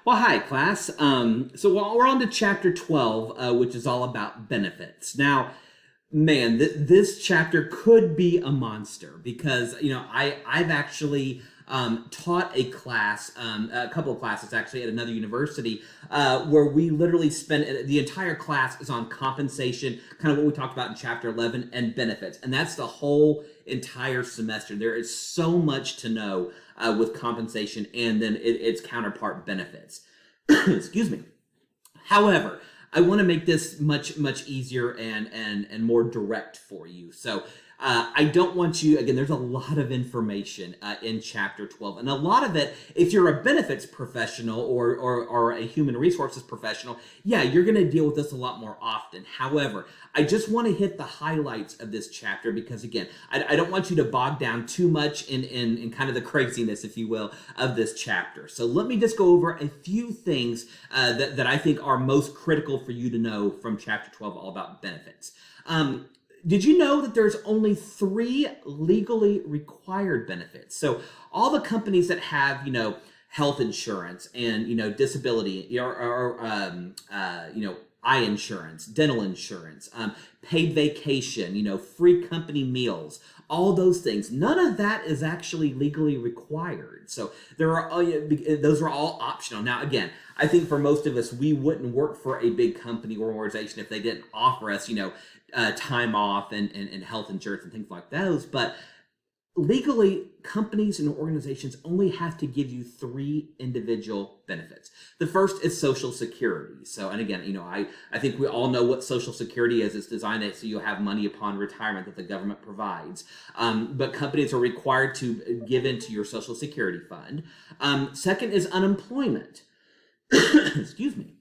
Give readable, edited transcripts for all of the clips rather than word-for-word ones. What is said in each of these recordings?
Well, hi, class. We're on to chapter 12, which is all about benefits. Now, man, this chapter could be a monster because, I've actually taught a class, a couple of classes actually at another university, where we literally spend the entire class is on compensation, kind of what we talked about in chapter 11, and benefits. And that's the whole entire semester. There is so much to know with compensation and then its counterpart benefits. Excuse me. However, I want to make this much easier and more direct for you. So I don't want you, again, there's a lot of information in chapter 12. And a lot of it, if you're a benefits professional or a human resources professional, yeah, you're going to deal with this a lot more often. However, I just want to hit the highlights of this chapter because, again, I don't want you to bog down too much in kind of the craziness, if you will, of this chapter. So let me just go over a few things that I think are most critical for you to know from chapter 12, all about benefits. Did you know that there's only 3 legally required benefits? So all the companies that have, health insurance and, disability or eye insurance, dental insurance, paid vacation, free company meals, all those things. None of that is actually legally required. So those are all optional. Now, again, I think for most of us, we wouldn't work for a big company or organization if they didn't offer us, time off and health insurance and things like those. But legally, companies and organizations only have to give you 3 individual benefits. The first is Social Security. So, and again, I think we all know what Social Security is. It's designed so you'll have money upon retirement that the government provides. But companies are required to give into your Social Security fund. Second is unemployment. Excuse me.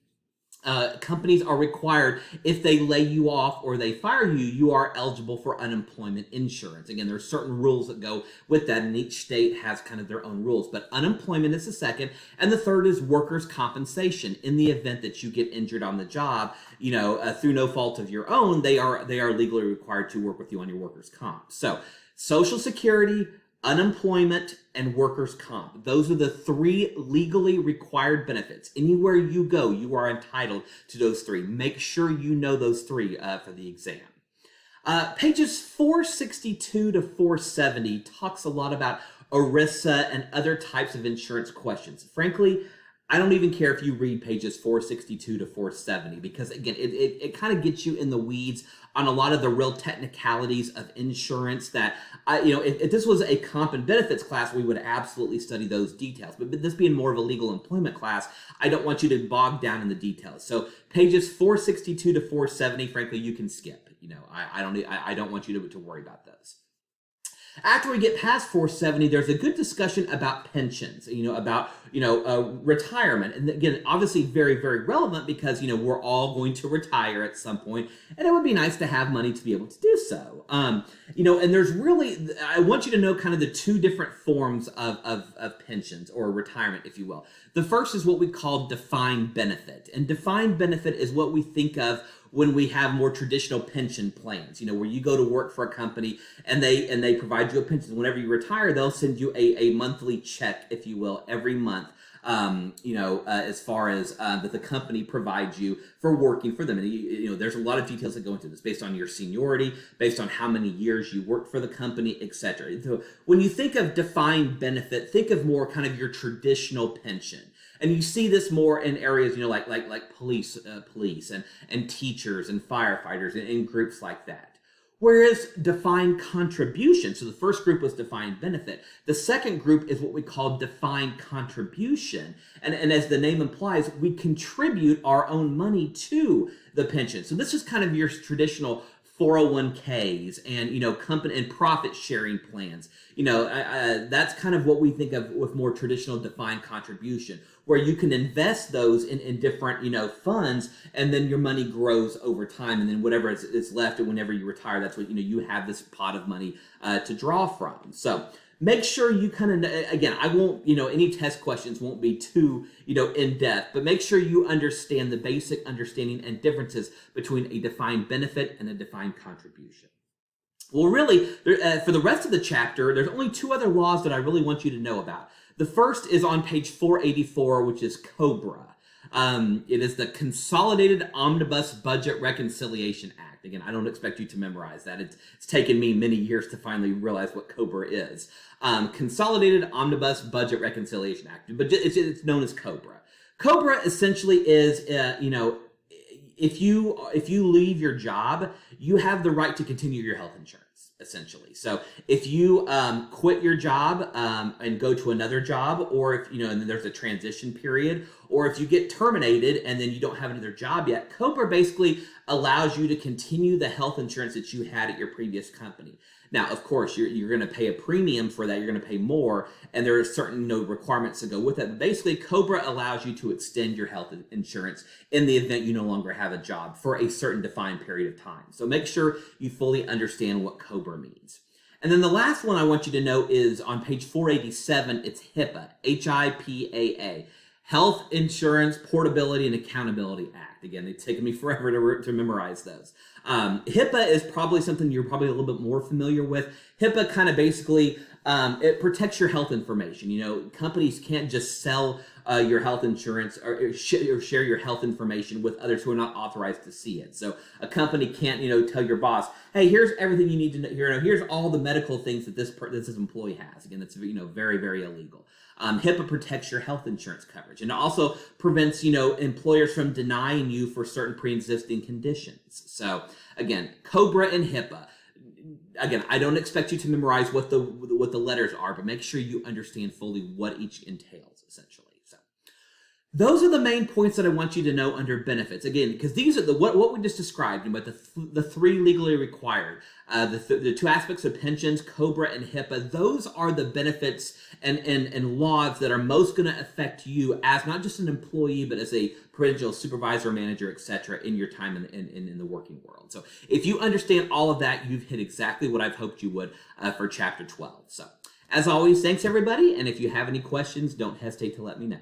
Companies are required, if they lay you off or they fire you, you are eligible for unemployment insurance. Again, there are certain rules that go with that, and each state has kind of their own rules. But unemployment is the second, and the third is workers' compensation. In the event that you get injured on the job, through no fault of your own, they are legally required to work with you on your workers' comp. So, Social Security, unemployment, and workers' comp. Those are the 3 legally required benefits. Anywhere you go, you are entitled to those 3. Make sure you know those 3 for the exam. Pages 462 to 470 talks a lot about ERISA and other types of insurance questions. Frankly, I don't even care if you read pages 462 to 470 because, again, it kind of gets you in the weeds on a lot of the real technicalities of insurance that, if this was a comp and benefits class, we would absolutely study those details. But this being more of a legal employment class, I don't want you to bog down in the details. So pages 462 to 470, frankly, you can skip. I don't want you to worry about those. After we get past 470, there's a good discussion about pensions, about retirement. And again, obviously very, very relevant because, we're all going to retire at some point, and it would be nice to have money to be able to do so. And there's really, I want you to know kind of the 2 different forms of pensions or retirement, if you will. The first is what we call defined benefit. And defined benefit is what we think of when we have more traditional pension plans, where you go to work for a company and they provide you a pension. Whenever you retire, they'll send you a monthly check, if you will, every month. As far as that the company provides you for working for them. And there's a lot of details that go into this based on your seniority, based on how many years you worked for the company, etc. So when you think of defined benefit, think of more kind of your traditional pension. And you see this more in areas, like police and teachers and firefighters and groups like that. Whereas defined contribution, so the first group was defined benefit. The second group is what we call defined contribution. And as the name implies, we contribute our own money to the pension. So this is kind of your traditional 401ks and company and profit sharing plans. That's kind of what we think of with more traditional defined contribution, where you can invest those in different funds, and then your money grows over time, and then whatever is left, and whenever you retire, that's what you have this pot of money to draw from. So make sure you kind of, again, I won't, any test questions won't be too, in depth, but make sure you understand the basic understanding and differences between a defined benefit and a defined contribution. Well, really, for the rest of the chapter, there's only 2 other laws that I really want you to know about. The first is on page 484, which is COBRA. It is the Consolidated Omnibus Budget Reconciliation Act. Again, I don't expect you to memorize that. It's taken me many years to finally realize what COBRA is. Consolidated Omnibus Budget Reconciliation Act, but it's known as COBRA. COBRA essentially is, if you leave your job, you have the right to continue your health insurance, essentially. So if you quit your job and go to another job, or if, and then there's a transition period, or if you get terminated and then you don't have another job yet, COBRA basically allows you to continue the health insurance that you had at your previous company. Now, of course, you're going to pay a premium for that. You're going to pay more, and there are certain requirements to go with it. But basically, COBRA allows you to extend your health insurance in the event you no longer have a job for a certain defined period of time. So make sure you fully understand what COBRA means. And then the last one I want you to know is on page 487, it's HIPAA, HIPAA, Health Insurance Portability and Accountability Act. Again, it's taken me forever to memorize those. HIPAA is probably something you're probably a little bit more familiar with. HIPAA kind of basically, it protects your health information. Companies can't just sell your health insurance or share your health information with others who are not authorized to see it. So a company can't, tell your boss, hey, here's everything you need to know. Here's all the medical things that this employee has. Again, it's very, very illegal. HIPAA protects your health insurance coverage, and it also prevents, employers from denying you for certain pre-existing conditions. So again, COBRA and HIPAA. Again, I don't expect you to memorize what the letters are, but make sure you understand fully what each entails, essentially. So those are the main points that I want you to know under benefits. Again, because these are what we just described, but the three legally required, the two aspects of pensions, COBRA and HIPAA. Those are the benefits and laws that are most going to affect you as not just an employee, but as a provincial supervisor, manager, etc., in your time in the working world. So if you understand all of that, you've hit exactly what I've hoped you would for chapter 12. So as always, thanks everybody, and if you have any questions, don't hesitate to let me know.